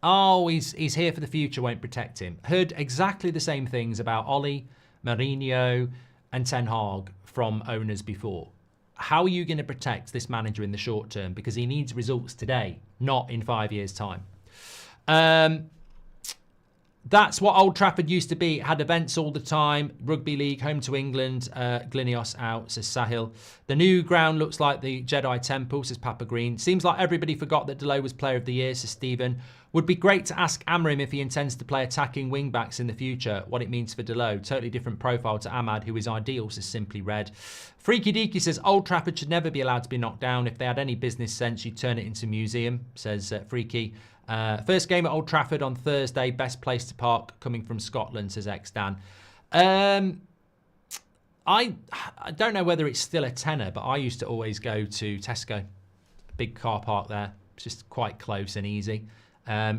Oh, he's here for the future won't protect him. Heard exactly the same things about Oli, Mourinho and Ten Hag from owners before. How are you going to protect this manager in the short term? Because he needs results today, not in 5 years' time. That's what Old Trafford used to be. It had events all the time. Rugby League, home to England. Glinios out, says Sahil. The new ground looks like the Jedi Temple, says Papa Green. Seems like everybody forgot that Dalot was Player of the Year, says Stephen. Would be great to ask Amrim if he intends to play attacking wing-backs in the future, what it means for Dalot. Totally different profile to Ahmad, who is ideal, says Simply Red. Freaky Deaky says, Old Trafford should never be allowed to be knocked down. If they had any business sense, you'd turn it into a museum, says Freaky. First game at Old Trafford on Thursday. Best place to park coming from Scotland, says X-Dan. I don't know whether it's still a tenner, but I used to always go to Tesco. Big car park there. It's just quite close and easy.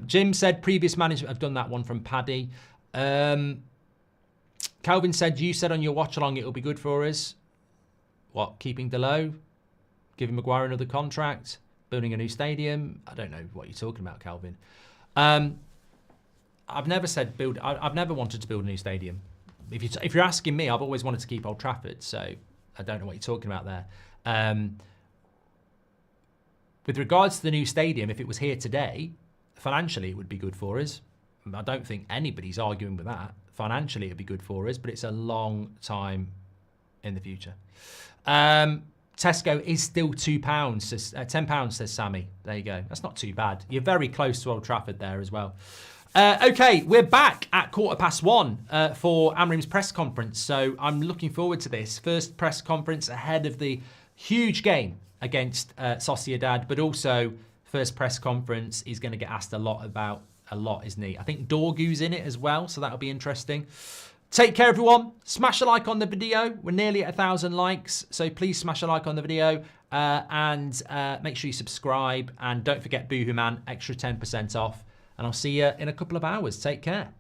Jim said previous management. I've done that one from Paddy. Calvin said, you said on your watch along it'll be good for us. What, keeping Dalot? Giving Maguire another contract? Building a new stadium? I don't know what you're talking about, Calvin. I've never said build. I've never wanted to build a new stadium. If you're asking me, I've always wanted to keep Old Trafford. So I don't know what you're talking about there. With regards to the new stadium, if it was here today, financially it would be good for us. I don't think anybody's arguing with that. Financially it'd be good for us, but it's a long time in the future. Tesco is still £2, says, £10, says Sammy. There you go. That's not too bad. You're very close to Old Trafford there as well. Okay, we're back at 1:15 for Amrim's press conference. So I'm looking forward to this. First press conference ahead of the huge game against Sociedad, but also first press conference he's going to get asked a lot, isn't he? I think Dorgu's in it as well, so that'll be interesting. Take care, everyone. Smash a like on the video. We're nearly at 1,000 likes, so please smash a like on the video and make sure you subscribe. And don't forget Boohoo Man, extra 10% off. And I'll see you in a couple of hours. Take care.